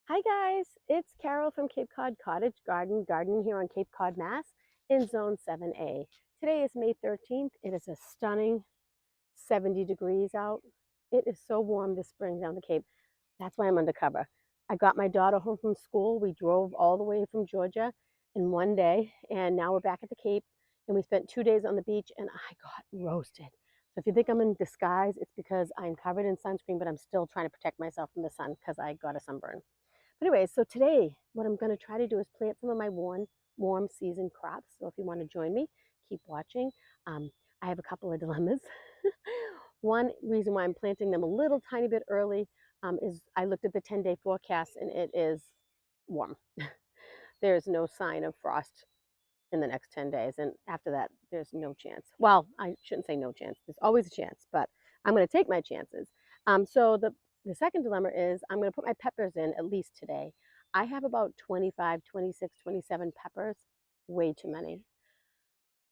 Hi guys, it's Carol from Cape Cod Cottage Gardening here on Cape Cod, Mass in Zone 7A. Today is May 13th. It is a stunning 70 degrees out. It is so warm this spring down the Cape. That's why I'm undercover. I got my daughter home from school. We drove all the way from Georgia in one day, and now we're back at the Cape. And we spent 2 days on the beach, and I got roasted. So if you think I'm in disguise, it's because I'm covered in sunscreen, but I'm still trying to protect myself from the sun because I got a sunburn. But anyway, so today what I'm going to try to do is plant some of my warm season crops. So if you want to join me, keep watching. Um, I have a couple of dilemmas. One reason why I'm planting them a little tiny bit early is I looked at the 10-day forecast and it is warm. There's no sign of frost in the next 10 days. And after that, there's no chance. Well, I shouldn't say no chance. There's always a chance, but I'm going to take my chances. So the second dilemma is I'm going to put my peppers in at least today. I have about 25, 26, 27 peppers, way too many.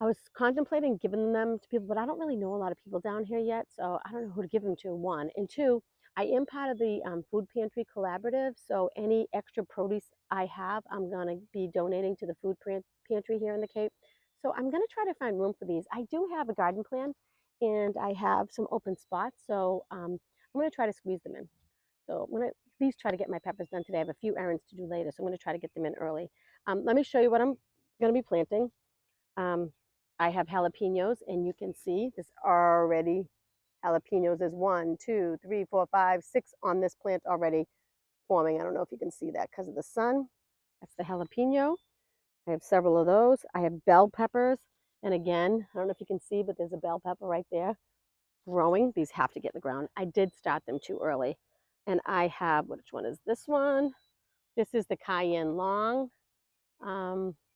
I was contemplating giving them to people, but I don't really know a lot of people down here yet, so I don't know who to give them to, one. And two, I am part of the Food Pantry Collaborative, so any extra produce I have, I'm going to be donating to the Food Pantry here in the Cape. So I'm going to try to find room for these. I do have a garden plan, and I have some open spots, so I'm going to try to squeeze them in. So I'm going to at least try to get my peppers done today. I have a few errands to do later, so I'm going to try to get them in early. Let me show you what I'm going to be planting. Um, I have jalapenos, and you can see there's already jalapenos. There's 1, 2, 3, 4, 5, 6 on this plant already forming. I don't know if you can see that because of the sun. That's the jalapeno. I have several of those. I have bell peppers. And again, I don't know if you can see, but there's a bell pepper right there growing. These have to get in the ground. I did start them too early. And I have, which one is this one? This is the cayenne long.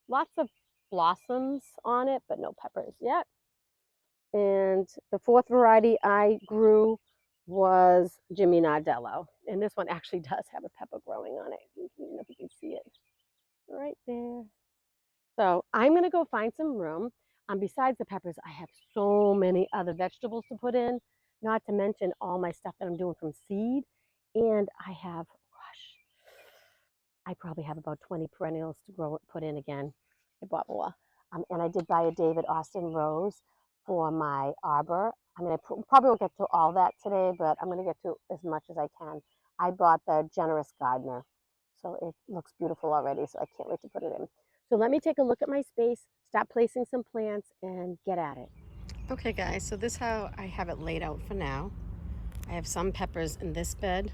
Lots of blossoms on it, but no peppers yet. And the fourth variety I grew was Jimmy Nardello. And this one actually does have a pepper growing on it. I don't know if you can see it right there. So I'm going to go find some room. Besides the peppers, I have so many other vegetables to put in, not to mention all my stuff that I'm doing from seed. And I have, gosh, I probably have about 20 perennials to put in again. I bought more. And I did buy a David Austin rose for my arbor. I mean, probably won't get to all that today, but I'm going to get to as much as I can. I bought the Generous Gardener, so it looks beautiful already, so I can't wait to put it in. So let me take a look at my space, start placing some plants, and get at it. Okay, guys, so this is how I have it laid out for now. I have some peppers in this bed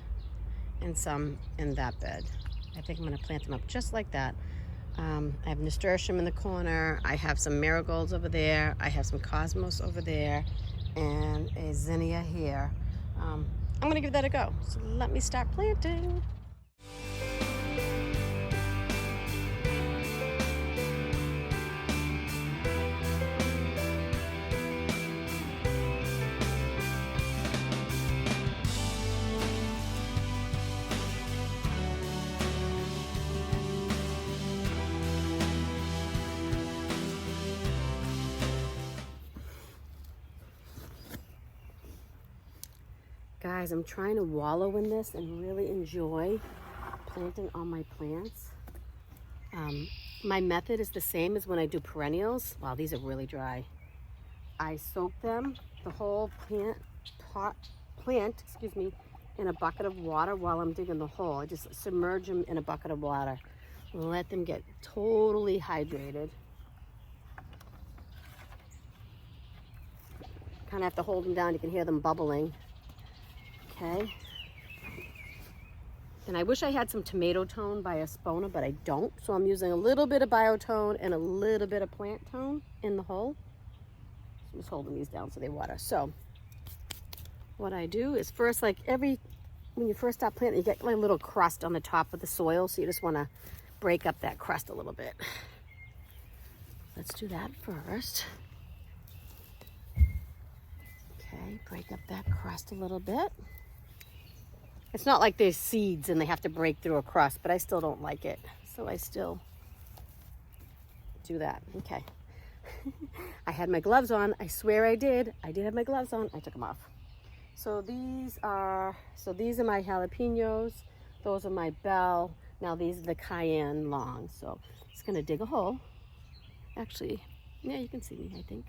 and some in that bed. I think I'm going to plant them up just like that. I have nasturtium in the corner. I have some marigolds over there. I have some cosmos over there and a zinnia here. I'm going to give that a go. So let me start planting. Guys, I'm trying to wallow in this and really enjoy planting all my plants. My method is the same as when I do perennials. Wow, these are really dry. I soak them, the whole plant, in a bucket of water while I'm digging the hole. I just submerge them in a bucket of water. Let them get totally hydrated. Kind of have to hold them down. You can hear them bubbling. Okay. And I wish I had some tomato tone by Espona, but I don't. So I'm using a little bit of biotone and a little bit of plant tone in the hole. I'm just holding these down so they water. So what I do is first, when you first start planting, you get like a little crust on the top of the soil. So you just want to break up that crust a little bit. Let's do that first. Okay, break up that crust a little bit. It's not like there's seeds and they have to break through a crust, but I still don't like it. So I still do that. Okay. I had my gloves on. I swear I did. I did have my gloves on. I took them off. So these are my jalapenos. Those are my bell. Now these are the cayenne long. So it's gonna dig a hole. Actually, yeah, you can see me, I think.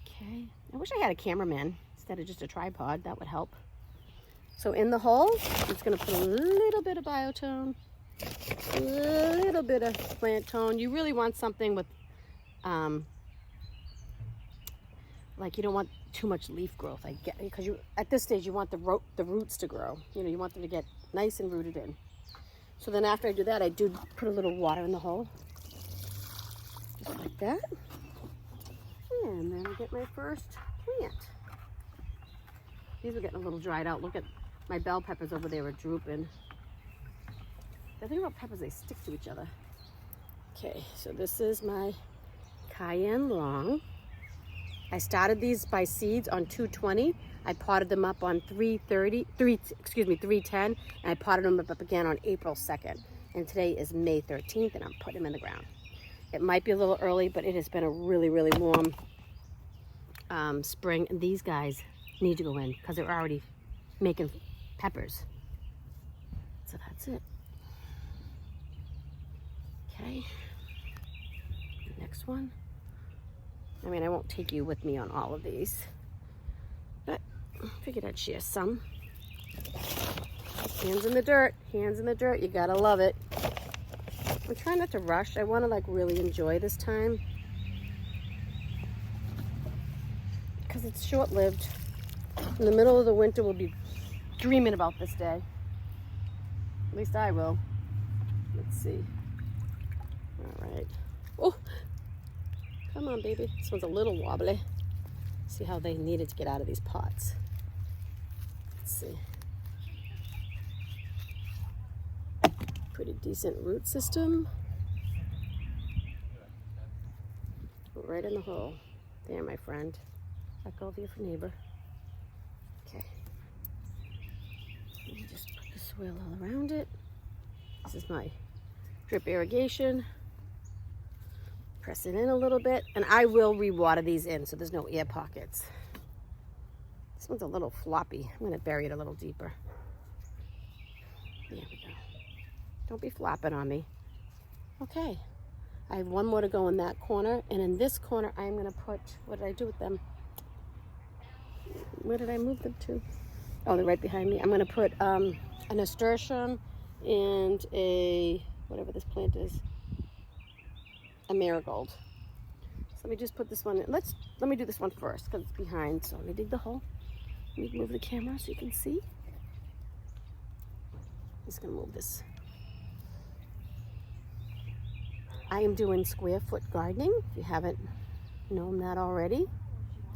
Okay, I wish I had a cameraman instead of just a tripod. That would help. So in the hole, I'm just gonna put a little bit of biotone, a little bit of plant tone. You really want something with, like you don't want too much leaf growth. I get, because you at this stage you want the roots to grow. You know, you want them to get nice and rooted in. So then after I do that, I do put a little water in the hole, just like that. And then I get my first plant. These are getting a little dried out. Look at my bell peppers over there are drooping. The thing about peppers, they stick to each other. Okay, so this is my cayenne long. I started these by seeds on 220. I potted them up on 310, and I potted them up again on April 2nd. And today is May 13th, and I'm putting them in the ground. It might be a little early, but it has been a really, really warm spring, and these guys need to go in because they're already making peppers. So that's it. Okay, the next one. I mean, I won't take you with me on all of these, but I figured I'd share some. Hands in the dirt, hands in the dirt, you gotta love it. I'm trying not to rush. I wanna like really enjoy this time because it's short-lived. In the middle of the winter, we'll be dreaming about this day. At least I will. Let's see. All right. Oh, come on, baby. This one's a little wobbly. See how they needed to get out of these pots. Let's see. Pretty decent root system. Right in the hole. There, my friend. Back over your neighbor. Okay. Let me just put the soil all around it. This is my drip irrigation. Press it in a little bit, and I will re-water these in so there's no air pockets. This one's a little floppy. I'm gonna bury it a little deeper. There we go. Don't be flopping on me. Okay, I have one more to go in that corner, and in this corner I'm gonna put, what did I do with them? Where did I move them to? Oh, they're right behind me. I'm gonna put a nasturtium and a, whatever this plant is, a marigold. So let me just put this one in. Let me do this one first because it's behind. So let me dig the hole. Let me move the camera so you can see. I'm just gonna move this. I am doing square foot gardening, if you haven't known that already.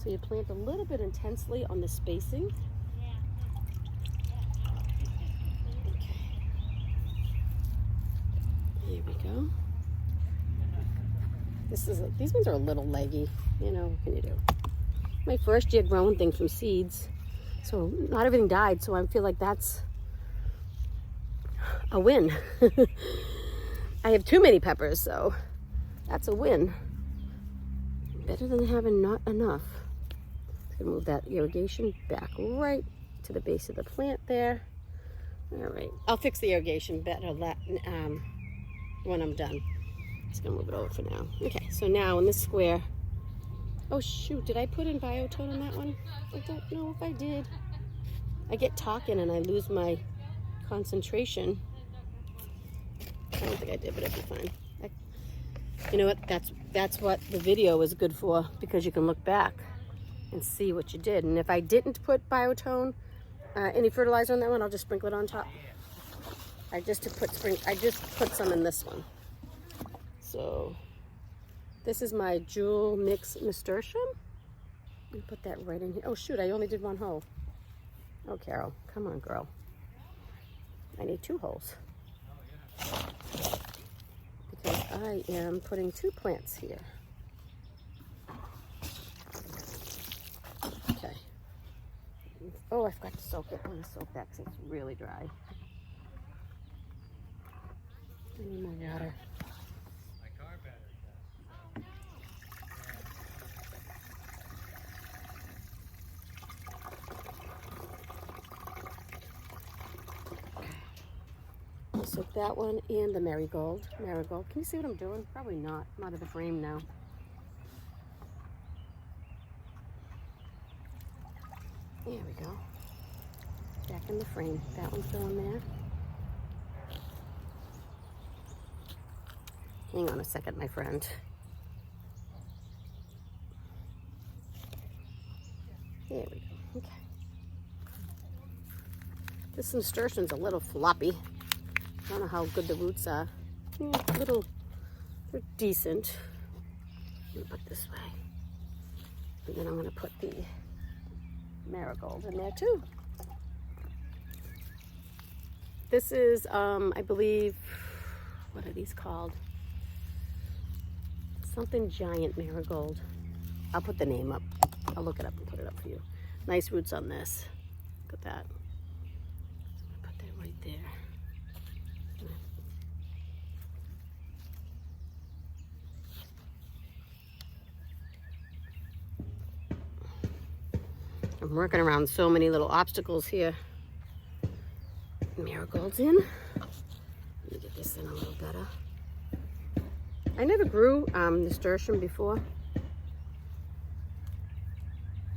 So you plant a little bit intensely on the spacing. Okay. Here we go. These ones are a little leggy, you know, what can you do? My first year growing things from seeds, so not everything died, so I feel like that's a win. I have too many peppers, so that's a win. Better than having not enough. I'm gonna move that irrigation back right to the base of the plant there. All right, I'll fix the irrigation better when I'm done. Just gonna move it over for now. Okay, so now in this square, oh shoot, did I put in biotone on that one? I don't know if I did. I get talking and I lose my concentration. I don't think I did, but it'll be fine. You know what, that's what the video is good for, because you can look back and see what you did. And if I didn't put biotone, any fertilizer on that one, I'll just sprinkle it on top. I just put some in this one. So this is my jewel mix nasturtium. Let me put that right in here. Oh shoot, I only did one hole. Oh, Carol, come on, girl. I need 2 holes. Because I am putting 2 plants here. Okay. Oh, I forgot to soak it. I'm gonna soak that because it's really dry. I need more water. soak that one and the marigold. Can you see what I'm doing? Probably not. I'm out of the frame now. There we go. Back in the frame. That one's going there. Hang on a second, my friend. There we go. Okay. This nasturtium's a little floppy. I don't know how good the roots are. They're decent. Let me put this way. And then I'm going to put the marigold in there too. This is, I believe, what are these called? Something giant marigold. I'll put the name up. I'll look it up and put it up for you. Nice roots on this. Look at that. Put that right there. I'm working around so many little obstacles here. Marigolds in. Let me get this in a little better. I never grew nasturtium before.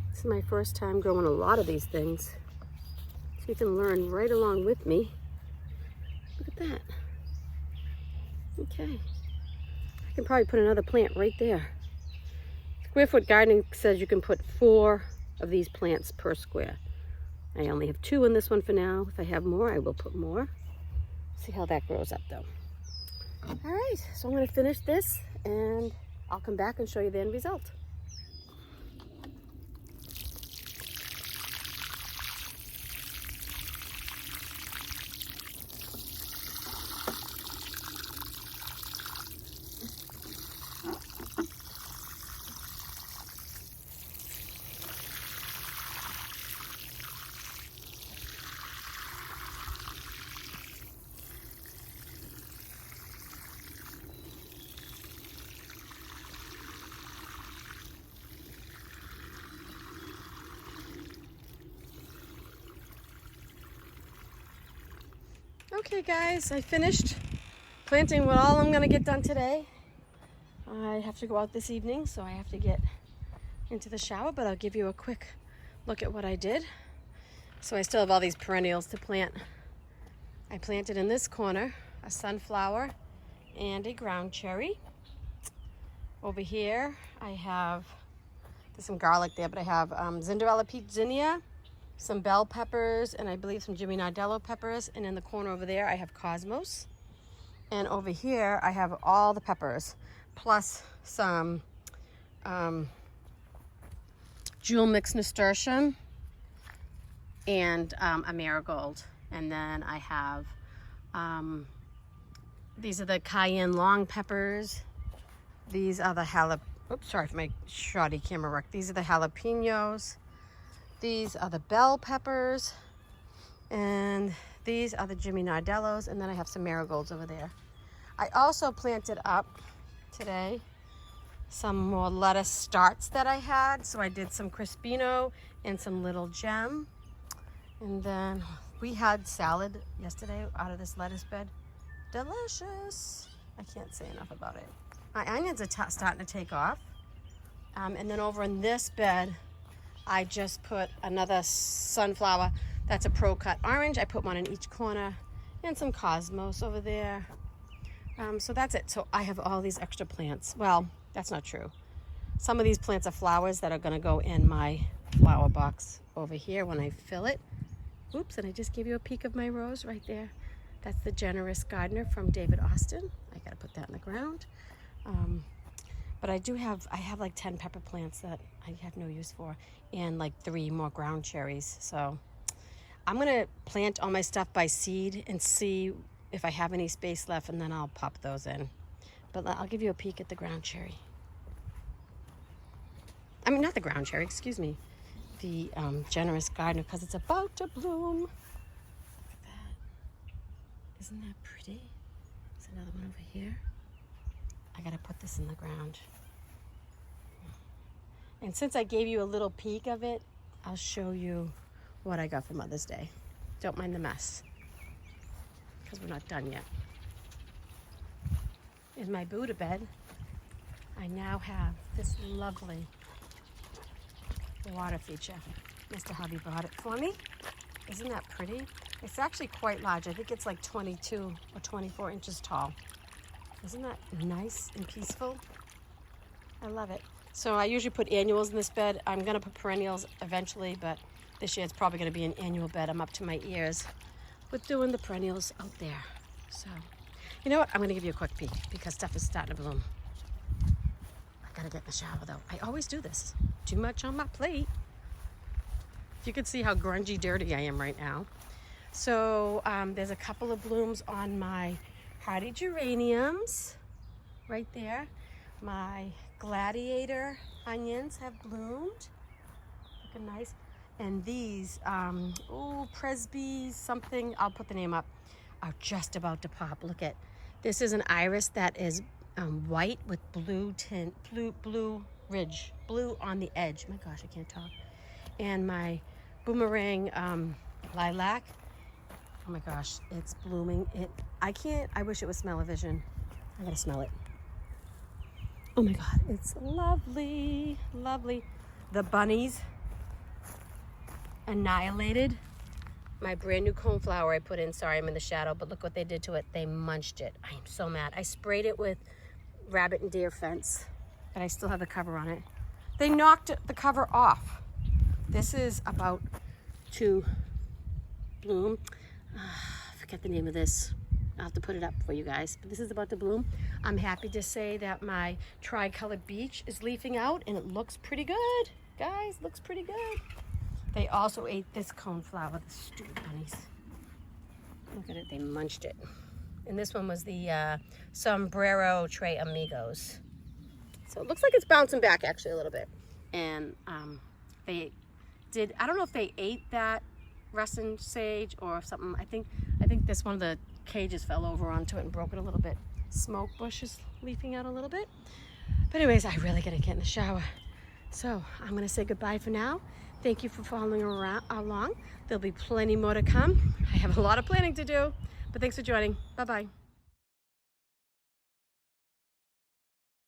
This is my first time growing a lot of these things. So you can learn right along with me. Look at that. Okay. I can probably put another plant right there. Square foot gardening says you can put 4 of these plants per square. I only have 2 in this one for now. If I have more, I will put more. See how that grows up though. All right, so I'm going to finish this and I'll come back and show you the end result. Okay guys, I finished planting what all I'm going to get done today. I have to go out this evening, so I have to get into the shower, but I'll give you a quick look at what I did. So I still have all these perennials to plant. I planted in this corner a sunflower and a ground cherry. Over here I have, there's some garlic there, but I have Cinderella peach zinnia, some bell peppers, and I believe some Jimmy Nardello peppers. And in the corner over there I have cosmos. And over here I have all the peppers, plus some jewel mix nasturtium and a marigold. And then I have, these are the cayenne long peppers. These are the oops, sorry for my shoddy camera work. These are the jalapenos. These are the bell peppers. And these are the Jimmy Nardellos. And then I have some marigolds over there. I also planted up today some more lettuce starts that I had. So I did some crispino and some little gem. And then we had salad yesterday out of this lettuce bed. Delicious. I can't say enough about it. My onions are starting to take off. And then over in this bed, I just put another sunflower. That's a Pro Cut orange. I put one in each corner and some cosmos over there. So that's it. So I have all these extra plants. Well, that's not true. Some of these plants are flowers that are going to go in my flower box over here when I fill it. Oops, and I just gave you a peek of my rose right there. That's the Generous Gardener from David Austin. I got to put that in the ground. But I have like 10 pepper plants that I have no use for, and like 3 more ground cherries. So I'm gonna plant all my stuff by seed and see if I have any space left, and then I'll pop those in. But I'll give you a peek at the ground cherry. I mean, not the ground cherry, excuse me. The Generous Gardener, because it's about to bloom. Look at that. Isn't that pretty? There's another one over here. I gotta put this in the ground. And since I gave you a little peek of it, I'll show you what I got for Mother's Day. Don't mind the mess. because we're not done yet. In my Buddha bed, I now have this lovely water feature. Mr. Hubby bought it for me. Isn't that pretty? It's actually quite large. I think it's like 22 or 24 inches tall. Isn't that nice and peaceful? I love it. So I usually put annuals in this bed. I'm gonna put perennials eventually, but this year it's probably gonna be an annual bed. I'm up to my ears with doing the perennials out there. So, you know what? I'm gonna give you a quick peek because stuff is starting to bloom. I gotta get in the shower though. I always do this. Too much on my plate. You can see how grungy dirty I am right now. So there's a couple of blooms on my hardy geraniums right there. My gladiator onions have bloomed, looking nice. And these, presbys something, I'll put the name up, are just about to pop. Look at, this is an iris that is white with blue tint, blue ridge, blue on the edge. My gosh, I can't talk. And my boomerang lilac, oh my gosh, it's blooming. I wish it was smell-o-vision. I gotta smell it. Oh my God, it's lovely, lovely. The bunnies annihilated my brand new coneflower I put in. Sorry, I'm in the shadow, but look what they did to it. They munched it. I am so mad. I sprayed it with rabbit and deer fence, but I still have the cover on it. They knocked the cover off. This is about to bloom. Forget the name of this. I'll have to put it up for you guys, but this is about to bloom. I'm happy to say that my tri-colored beech is leafing out and it looks pretty good. Guys, looks pretty good. They also ate this coneflower, the stupid bunnies. Look at it, they munched it. And this one was the Sombrero Tres Amigos. So it looks like it's bouncing back actually a little bit. And they did, I don't know if they ate that Russian sage or something. I think this one of the cages fell over onto it and broke it a little bit. Smoke bush is leafing out a little bit. But anyways, I really gotta get in the shower. So I'm gonna say goodbye for now. Thank you for following along. There'll be plenty more to come. I have a lot of planning to do, but thanks for joining. Bye-bye.